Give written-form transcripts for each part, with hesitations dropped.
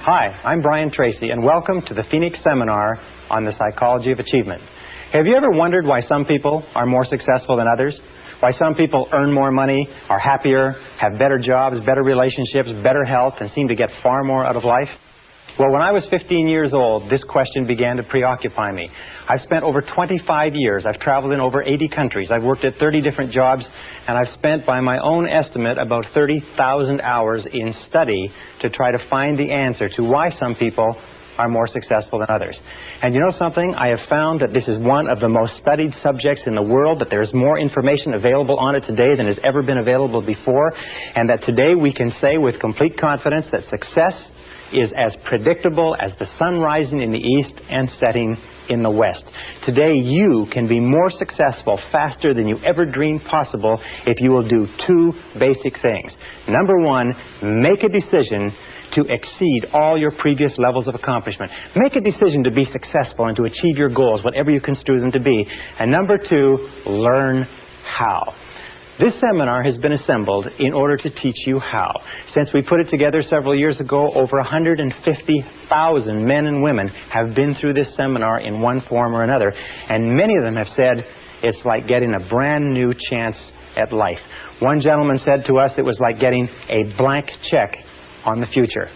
Hi, I'm Brian Tracy, and welcome to the Phoenix Seminar on the Psychology of Achievement. Have you ever wondered why some people are more successful than others? Why some people earn more money, are happier, have better jobs, better relationships, better health, and seem to get far more out of life? Well, when I was 15 years old, this question began to preoccupy me. I've spent over 25 years. I've traveled in over 80 countries. I've worked at 30 different jobs, and I've spent, by my own estimate, about 30,000 hours in study to try to find the answer to why some people are more successful than others. And you know something? I have found that this is one of the most studied subjects in the world, that there's more information available on it today than has ever been available before, and that today we can say with complete confidence that success is as predictable as the sun rising in the east and setting in the west. Today you can be more successful faster than you ever dreamed possible if you will do two basic things. Number one, make a decision to exceed all your previous levels of accomplishment. Make a decision to be successful and to achieve your goals, whatever you construe them to be. And number two, learn how. This seminar has been assembled in order to teach you how. Since we put it together several years ago, over 150,000 men and women have been through this seminar in one form or another, and many of them have said it's like getting a brand new chance at life. One gentleman said to us it was like getting a blank check on the future.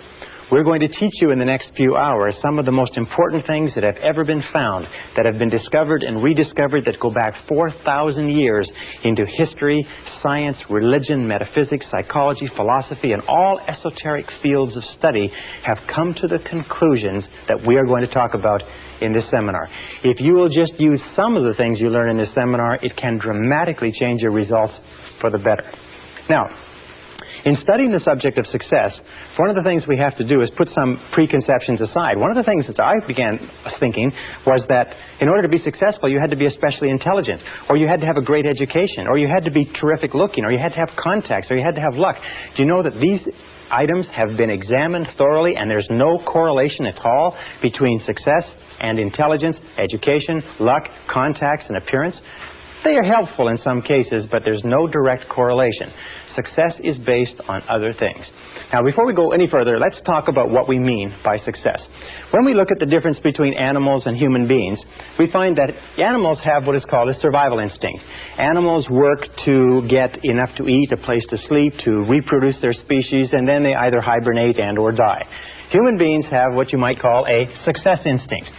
We're going to teach you in the next few hours some of the most important things that have ever been found, that have been discovered and rediscovered, that go back 4,000 years into history, science, religion, metaphysics, psychology, philosophy, and all esoteric fields of study have come to the conclusions that we are going to talk about in this seminar. If you will just use some of the things you learn in this seminar, it can dramatically change your results for the better. Now, in studying the subject of success, one of the things we have to do is put some preconceptions aside. One of the things that I began thinking was that in order to be successful, you had to be especially intelligent, or you had to have a great education, or you had to be terrific looking, or you had to have contacts, or you had to have luck. Do you know that these items have been examined thoroughly, and there's no correlation at all between success and intelligence, education, luck, contacts, and appearance? They are helpful in some cases, but there's no direct correlation. Success is based on other things. Now, before we go any further, let's talk about what we mean by success. When we look at the difference between animals and human beings, we find that animals have what is called a survival instinct. Animals work to get enough to eat, a place to sleep, to reproduce their species, and then they either hibernate and or die. Human beings have what you might call a success instinct.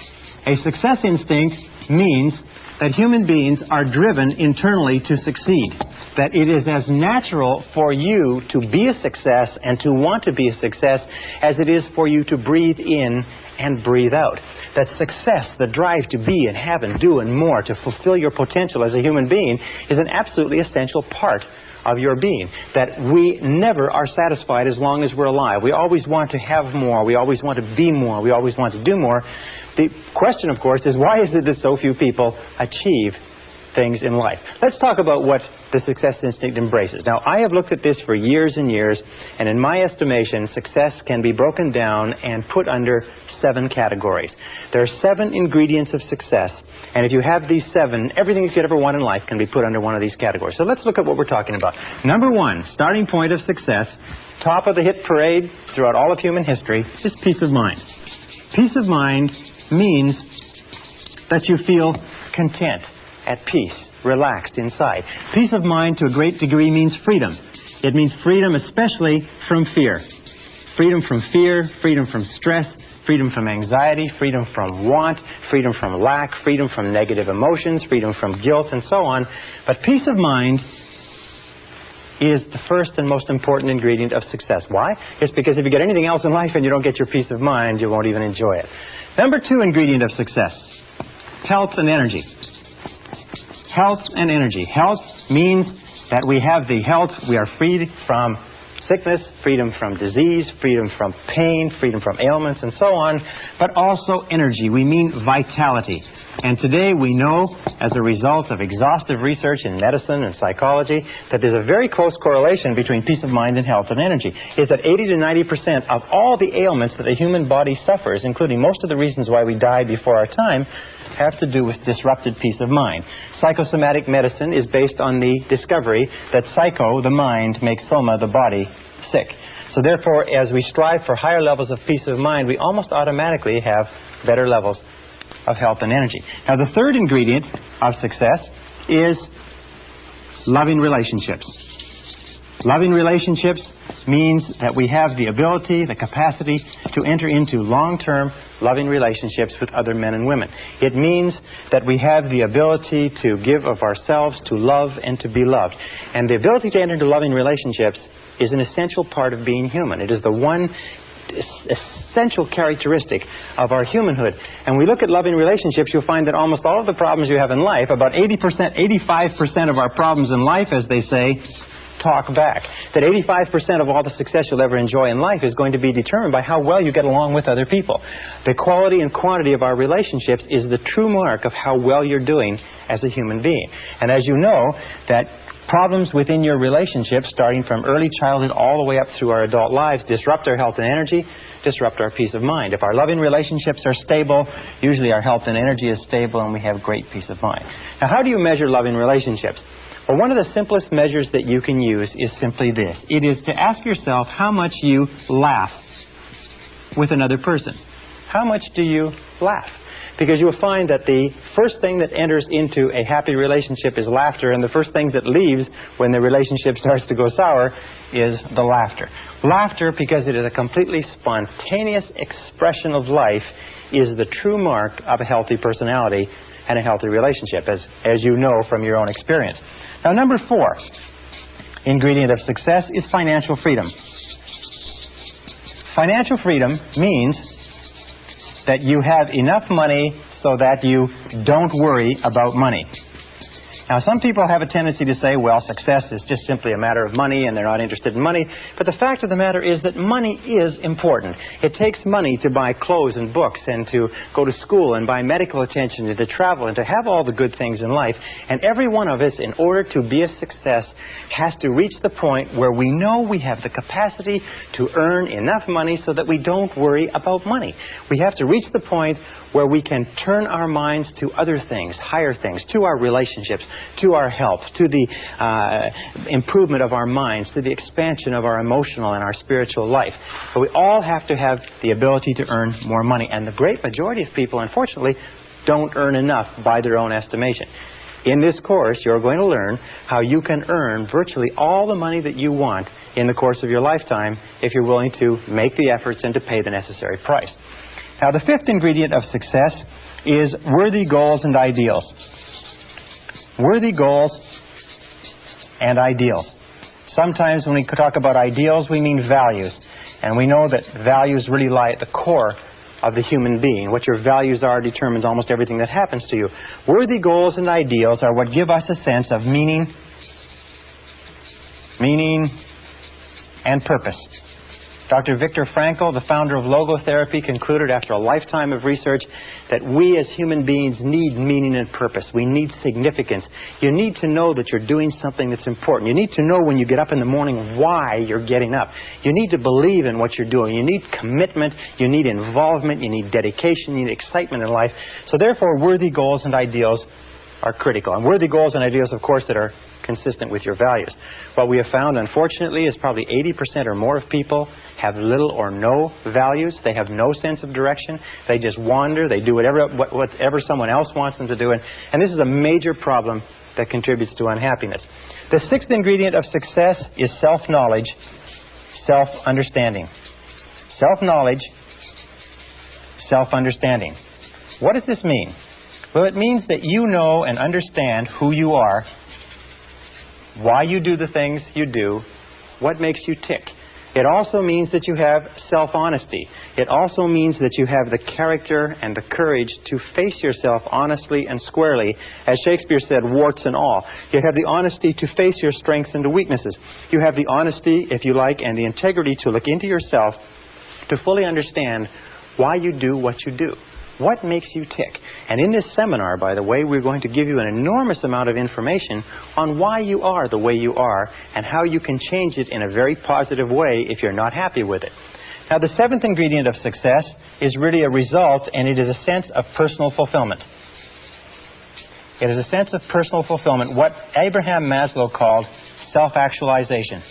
A success instinct means that human beings are driven internally to succeed. That it is as natural for you to be a success and to want to be a success as it is for you to breathe in and breathe out. That success, the drive to be and have and do and more, to fulfill your potential as a human being, is an absolutely essential part of your being. That we never are satisfied as long as we're alive. We always want to have more. We always want to be more. We always want to do more. The question, of course, is why is it that so few people achieve things in life? Let's talk about what the success instinct embraces. Now, I have looked at this for years and years, and in my estimation, success can be broken down and put under 7 categories. There are 7 ingredients of success, and if you have these 7, everything you could ever want in life can be put under one of these categories. So let's look at what we're talking about. Number 1, starting point of success, top of the hit parade throughout all of human history, is peace of mind. Peace of mind means that you feel content, at peace, relaxed inside. Peace of mind to a great degree means freedom. It means freedom especially from fear. Freedom from fear, freedom from stress, freedom from anxiety, freedom from want, freedom from lack, freedom from negative emotions, freedom from guilt, and so on. But peace of mind is the first and most important ingredient of success. Why? It's because if you get anything else in life and you don't get your peace of mind, you won't even enjoy it. Number 2 ingredient of success, health and energy. Health and energy. Health means that we have the health, we are freed from sickness, freedom from disease, freedom from pain, freedom from ailments, and so on, but also energy. We mean vitality. And today we know, as a result of exhaustive research in medicine and psychology, that there's a very close correlation between peace of mind and health and energy. Is that 80 to 90% of all the ailments that the human body suffers, including most of the reasons why we die before our time, have to do with disrupted peace of mind. Psychosomatic medicine is based on the discovery that psycho, the mind, makes soma, the body, sick. So therefore, as we strive for higher levels of peace of mind, we almost automatically have better levels of health and energy. Now, the third ingredient of success is loving relationships. Loving relationships means that we have the ability, the capacity to enter into long-term loving relationships with other men and women. It means that we have the ability to give of ourselves, to love, and to be loved. And the ability to enter into loving relationships is an essential part of being human. It is the one essential characteristic of our humanhood. And when we look at loving relationships, you'll find that almost all of the problems you have in life, about 80%, 85% of our problems in life, as they say, talk back. That 85% of all the success you'll ever enjoy in life is going to be determined by how well you get along with other people. The quality and quantity of our relationships is the true mark of how well you're doing as a human being. And as you know, that problems within your relationships, starting from early childhood all the way up through our adult lives, disrupt our health and energy, disrupt our peace of mind. If our loving relationships are stable, usually our health and energy is stable and we have great peace of mind. Now, how do you measure loving relationships? Well, one of the simplest measures that you can use is simply this. It is to ask yourself how much you laugh with another person. How much do you laugh? Because you'll find that the first thing that enters into a happy relationship is laughter, and the first thing that leaves when the relationship starts to go sour is the laughter. Laughter, because it is a completely spontaneous expression of life, is the true mark of a healthy personality and a healthy relationship, as you know from your own experience. Now, number 4 ingredient of success is financial freedom. Financial freedom means that you have enough money so that you don't worry about money. Now, some people have a tendency to say, well, success is just simply a matter of money and they're not interested in money. But the fact of the matter is that money is important. It takes money to buy clothes and books and to go to school and buy medical attention and to travel and to have all the good things in life. And every one of us, in order to be a success, has to reach the point where we know we have the capacity to earn enough money so that we don't worry about money. We have to reach the point where we can turn our minds to other things, higher things, to our relationships, to our health, to the improvement of our minds, to the expansion of our emotional and our spiritual life. But we all have to have the ability to earn more money. And the great majority of people, unfortunately, don't earn enough by their own estimation. In this course, you're going to learn how you can earn virtually all the money that you want in the course of your lifetime if you're willing to make the efforts and to pay the necessary price. Now, the 5th ingredient of success is worthy goals and ideals. Worthy goals and ideals. Sometimes when we talk about ideals, we mean values. And we know that values really lie at the core of the human being. What your values are determines almost everything that happens to you. Worthy goals and ideals are what give us a sense of meaning and purpose. Dr. Viktor Frankl, the founder of logotherapy, concluded after a lifetime of research that we as human beings need meaning and purpose. We need significance. You need to know that you're doing something that's important. You need to know when you get up in the morning why you're getting up. You need to believe in what you're doing. You need commitment. You need involvement. You need dedication. You need excitement in life. So therefore, worthy goals and ideals are critical. And worthy goals and ideals, of course, that are consistent with your values. What we have found, unfortunately, is probably 80% or more of people have little or no values. They have no sense of direction. They just wander. They do whatever someone else wants them to do. And this is a major problem that contributes to unhappiness. The 6th ingredient of success is self-knowledge, self-understanding. Self-knowledge, self-understanding. What does this mean? Well, it means that you know and understand who you are, why you do the things you do, what makes you tick. It also means that you have self-honesty. It also means that you have the character and the courage to face yourself honestly and squarely. As Shakespeare said, warts and all. You have the honesty to face your strengths and weaknesses. You have the honesty, if you like, and the integrity to look into yourself to fully understand why you do what you do. What makes you tick? And in this seminar, by the way, we're going to give you an enormous amount of information on why you are the way you are and how you can change it in a very positive way if you're not happy with it. Now, the 7th ingredient of success is really a result, and it is a sense of personal fulfillment. It is a sense of personal fulfillment, what Abraham Maslow called self-actualization.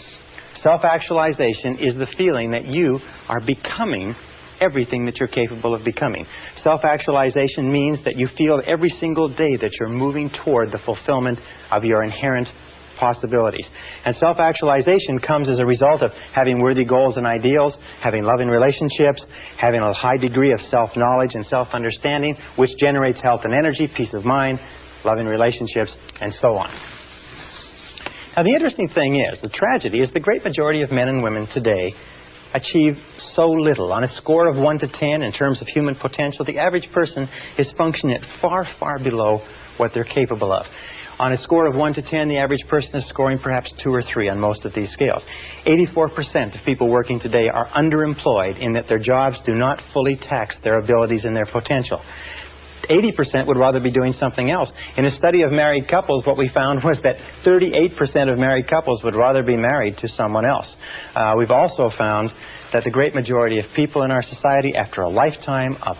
Self-actualization is the feeling that you are becoming everything that you're capable of becoming. Self-actualization means that you feel every single day that you're moving toward the fulfillment of your inherent possibilities. And self-actualization comes as a result of having worthy goals and ideals, having loving relationships, having a high degree of self-knowledge and self-understanding, which generates health and energy, peace of mind, loving relationships, and so on. Now, the interesting thing is, the tragedy is the great majority of men and women today achieve so little. On a score of 1 to 10 in terms of human potential, the average person is functioning at far, far below what they're capable of. On a score of 1 to 10, the average person is scoring perhaps 2 or 3 on most of these scales. 84% of people working today are underemployed in that their jobs do not fully tax their abilities and their potential. 80% would rather be doing something else. In a study of married couples, what we found was that 38% of married couples would rather be married to someone else. We've also found that the great majority of people in our society, after a lifetime of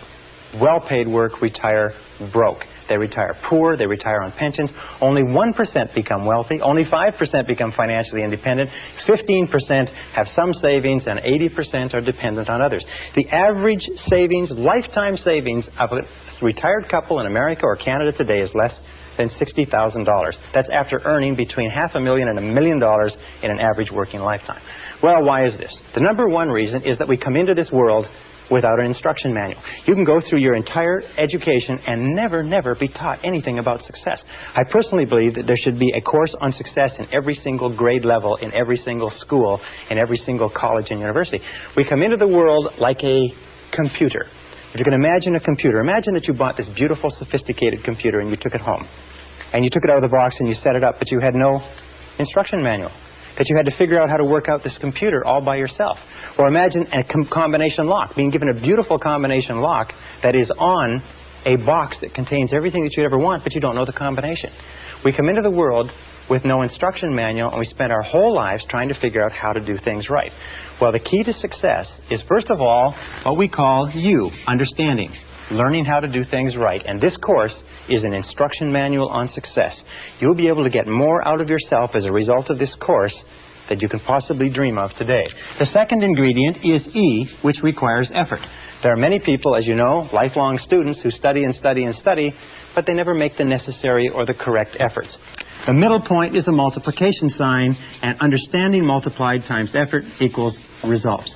well-paid work, retire broke. They retire poor, they retire on pensions. Only 1% become wealthy, only 5% become financially independent, 15% have some savings, and 80% are dependent on others. The average savings, lifetime savings of a retired couple in America or Canada today is less than $60,000. That's after earning between $500,000 and $1 million in an average working lifetime. Well, why is this? The number one reason is that we come into this world without an instruction manual. You can go through your entire education and never be taught anything about success. I personally believe that there should be a course on success in every single grade level, in every single school, in every single college and university. We come into the world like a computer. If you can imagine a computer, imagine that you bought this beautiful, sophisticated computer and you took it home. And you took it out of the box and you set it up, but you had no instruction manual. That you had to figure out how to work out this computer all by yourself. Or imagine a combination lock, being given a beautiful combination lock that is on a box that contains everything that you'd ever want, but you don't know the combination. We come into the world with no instruction manual, and we spend our whole lives trying to figure out how to do things right. Well, the key to success is, first of all, what we call understanding, learning how to do things right. And this course is an instruction manual on success. You'll be able to get more out of yourself as a result of this course that you can possibly dream of today. The second ingredient is E, which requires effort. There are many people, as you know, lifelong students who study and study and study, but they never make the necessary or the correct efforts. The middle point is a multiplication sign, and understanding multiplied times effort equals results.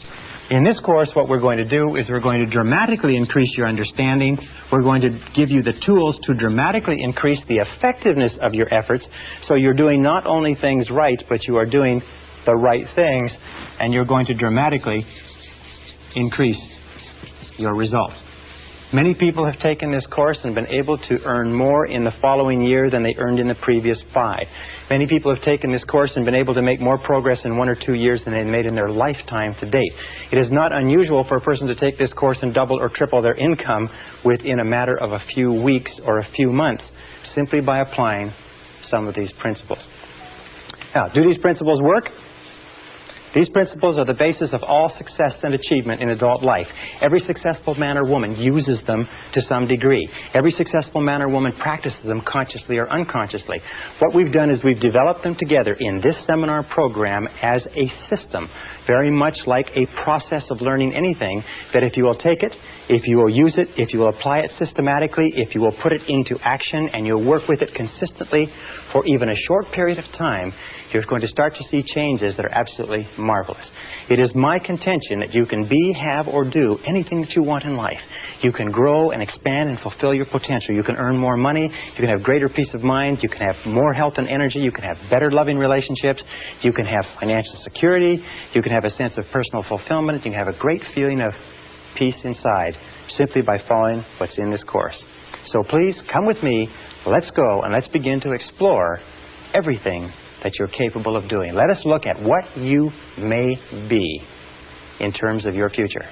In this course, what we're going to do is we're going to dramatically increase your understanding. We're going to give you the tools to dramatically increase the effectiveness of your efforts, so you're doing not only things right, but you are doing the right things, and you're going to dramatically increase your results. Many people have taken this course and been able to earn more in the following year than they earned in the previous 5. Many people have taken this course and been able to make more progress in 1 or 2 years than they made in their lifetime to date. It is not unusual for a person to take this course and double or triple their income within a matter of a few weeks or a few months, simply by applying some of these principles. Now, do these principles work? These principles are the basis of all success and achievement in adult life. Every successful man or woman uses them to some degree. Every successful man or woman practices them consciously or unconsciously. What we've done is we've developed them together in this seminar program as a system, very much like a process of learning anything, that if you will take it, if you will use it, if you will apply it systematically, if you will put it into action and you'll work with it consistently for even a short period of time, you're going to start to see changes that are absolutely marvelous. It is my contention that you can be, have, or do anything that you want in life. You can grow and expand and fulfill your potential. You can earn more money. You can have greater peace of mind. You can have more health and energy. You can have better loving relationships. You can have financial security. You can have a sense of personal fulfillment. You can have a great feeling of peace inside simply by following what's in this course. So please come with me. Let's go and let's begin to explore everything that you're capable of doing. Let us look at what you may be in terms of your future.